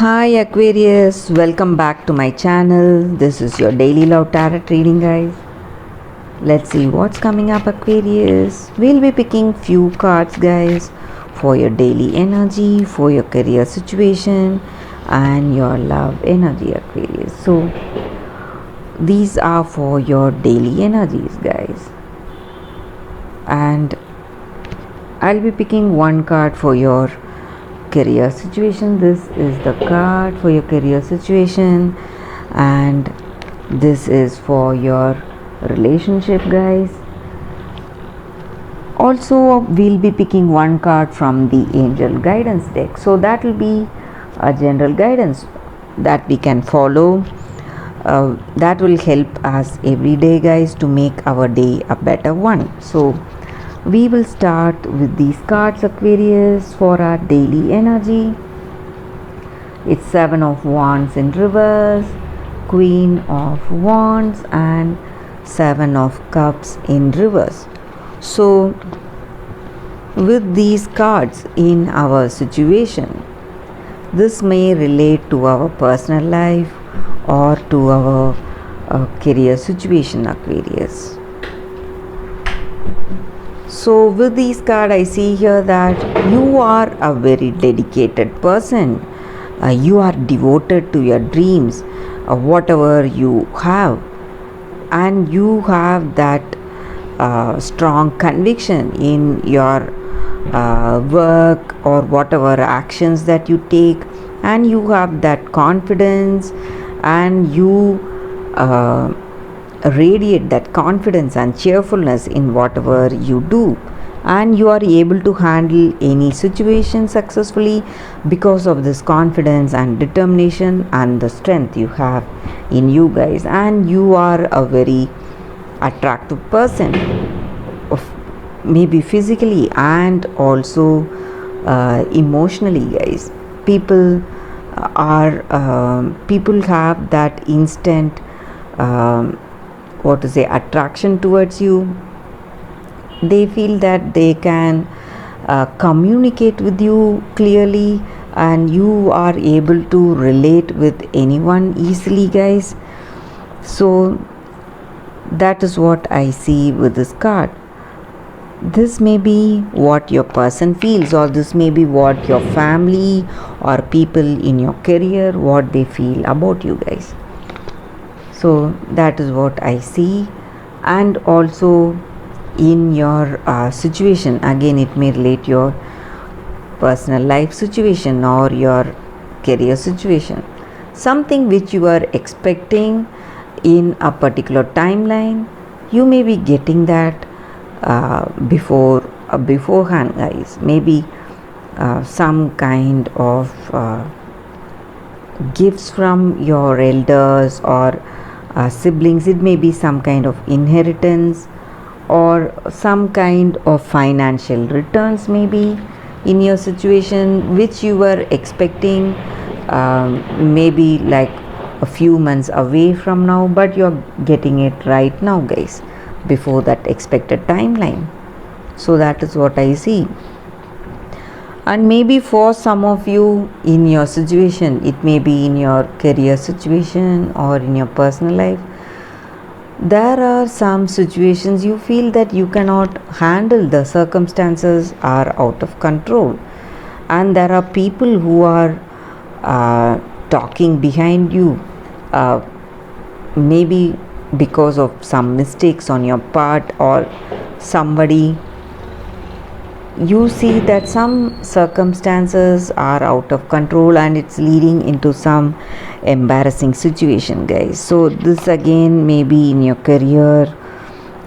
Hi Aquarius, welcome back to my channel. This is your daily love tarot reading, guys. Let's see what's coming up, Aquarius. We'll be picking few cards, guys, for your daily energy, for your career situation, and your love energy, Aquarius. So these are for your daily energies, guys. And I'll be picking one card for your career situation. This is the card for your career situation, and this is for your relationship, guys. Also, we'll be picking one card from the angel guidance deck, so that will be a general guidance that we can follow. That will help us every day, guys, to make our day a better one. So we will start with these cards, Aquarius, for our daily energy. It's Seven of Wands in reverse, Queen of Wands, and Seven of Cups in reverse. So with these cards in our situation, this may relate to our personal life or to our career situation, Aquarius. So with these cards, I see here that you are a very dedicated person. You are devoted to your dreams, whatever you have, and you have that strong conviction in your work or whatever actions that you take, and you have that confidence, and you radiate that confidence and cheerfulness in whatever you do, and you are able to handle any situation successfully because of this confidence and determination and the strength you have in you, guys. And you are a very attractive person, maybe physically and also emotionally, guys. People have that instant attraction towards you. They feel that they can communicate with you clearly, and you are able to relate with anyone easily, guys. So that is what I see with this card. This may be what your person feels, or this may be what your family or people in your career, what they feel about you, guys. So that is what I see. And also in your situation, again, it may relate your personal life situation or your career situation, something which you are expecting in a particular timeline. You may be getting that beforehand, guys. Maybe some kind of gifts from your elders or siblings. It may be some kind of inheritance or some kind of financial returns, maybe in your situation, which you were expecting maybe like a few months away from now, but you're getting it right now, guys, before that expected timeline. So that is what I see. And maybe for some of you in your situation, it may be in your career situation or in your personal life, there are some situations you feel that you cannot handle, the circumstances are out of control, and there are people who are talking behind you, maybe because of some mistakes on your part, or somebody, you see that some circumstances are out of control and it's leading into some embarrassing situation, guys. So this again may be in your career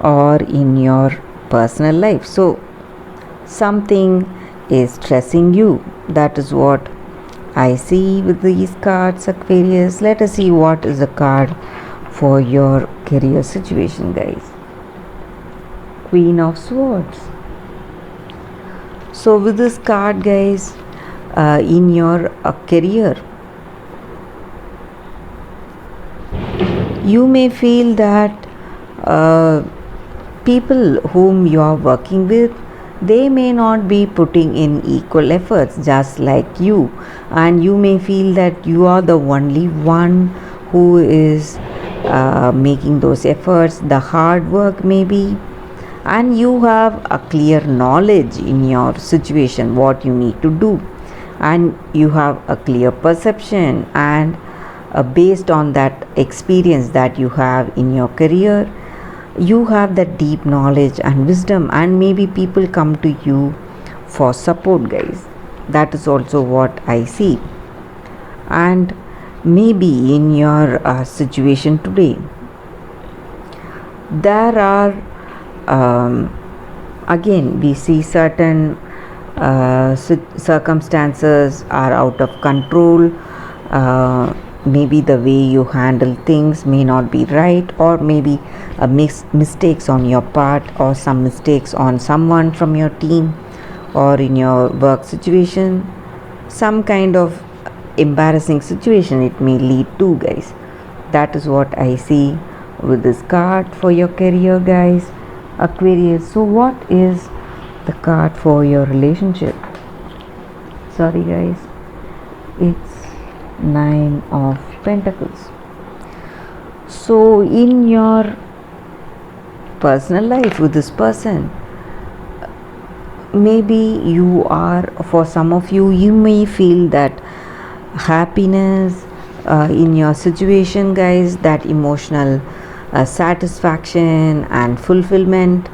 or in your personal life. So something is stressing you. That is what I see with these cards, Aquarius. Let us see what is the card for your career situation, guys. Queen of Swords. So with this card, guys, in your career, you may feel that people whom you are working with, They may not be putting in equal efforts just like you, and you may feel that you are the only one who is making those efforts, the hard work maybe, and you have a clear knowledge in your situation what you need to do, and you have a clear perception, and based on that experience that you have in your career, you have that deep knowledge and wisdom, and maybe people come to you for support, guys. That is also what I see. And maybe in your situation today, there are again we see certain circumstances are out of control. Maybe the way you handle things may not be right, or maybe mistakes on your part, or some mistakes on someone from your team or in your work situation, some kind of embarrassing situation it may lead to, guys. That is what I see with this card for your career, guys. Aquarius. So what is the card for your relationship? Sorry, guys, it's 9 of Pentacles. So in your personal life with this person, maybe you are, for some of you, you may feel that happiness in your situation, guys, that emotional satisfaction and fulfillment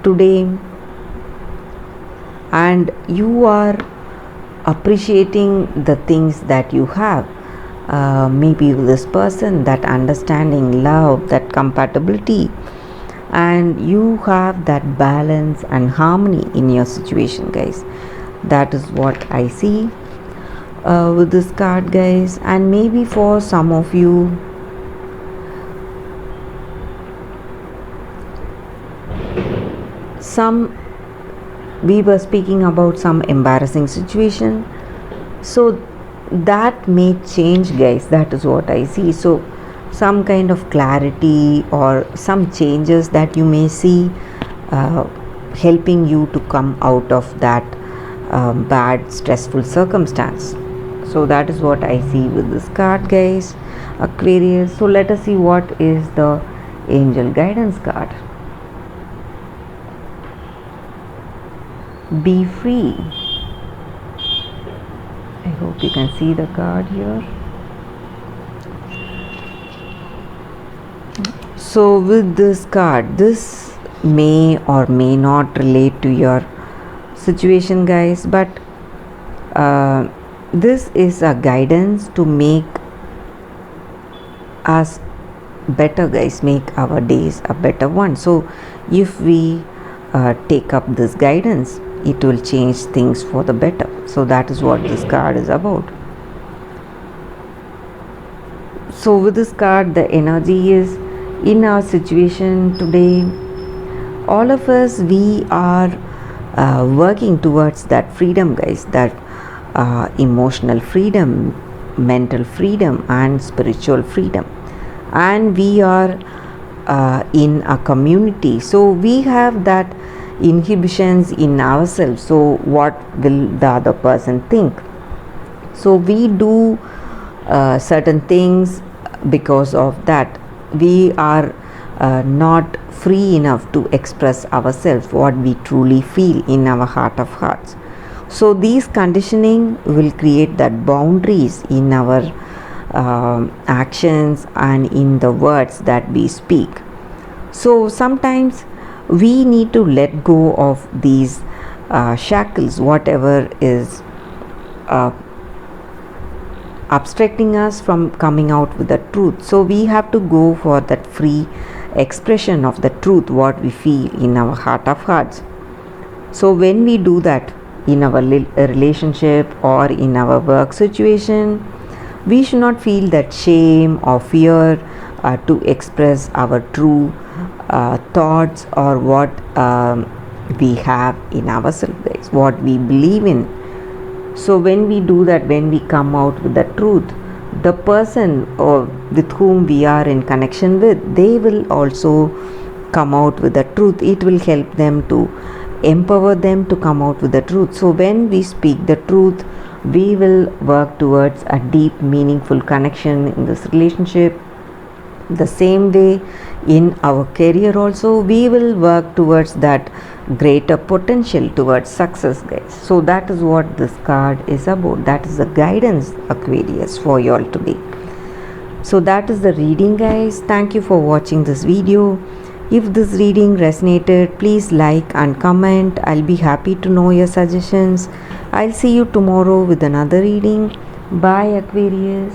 today, and you are appreciating the things that you have. Maybe with this person, that understanding, love, that compatibility, and you have that balance and harmony in your situation, guys. That is what I see with this card, guys. And maybe for some of you, we were speaking about some embarrassing situation, so that may change, guys. That is what I see. So some kind of clarity or some changes that you may see helping you to come out of that bad stressful circumstance. So that is what I see with this card, guys, Aquarius. So let us see what is the angel guidance card. Be free. I hope you can see the card here. So with this card, this may or may not relate to your situation, guys, but this is a guidance to make us better, guys, make our days a better one. So if we take up this guidance, it will change things for the better. So that is what this card is about. So with this card, the energy is, in our situation today, all of us, we are working towards that freedom, guys, that emotional freedom, mental freedom, and spiritual freedom. And we are in a community, so we have that inhibitions in ourselves. So what will the other person think? So we do certain things because of that. We are not free enough to express ourselves, what we truly feel in our heart of hearts. So these conditioning will create that boundaries in our actions and in the words that we speak. So sometimes we need to let go of these shackles, whatever is obstructing us from coming out with the truth. So we have to go for that free expression of the truth, what we feel in our heart of hearts. So when we do that in our relationship or in our work situation, we should not feel that shame or fear to express our true thoughts or what we have in ourselves, guys, what we believe in. So when we do that, when we come out with the truth, the person or with whom we are in connection with, they will also come out with the truth. It will help them to empower them to come out with the truth. So when we speak the truth, we will work towards a deep, meaningful connection in this relationship. The same way in our career also, we will work towards that greater potential towards success, guys. So that is what this card is about. That is the guidance, Aquarius, for you all today. So that is the reading, guys. Thank you for watching this video. If this reading resonated, please like and comment. I'll be happy to know your suggestions. I'll see you tomorrow with another reading. Bye, Aquarius.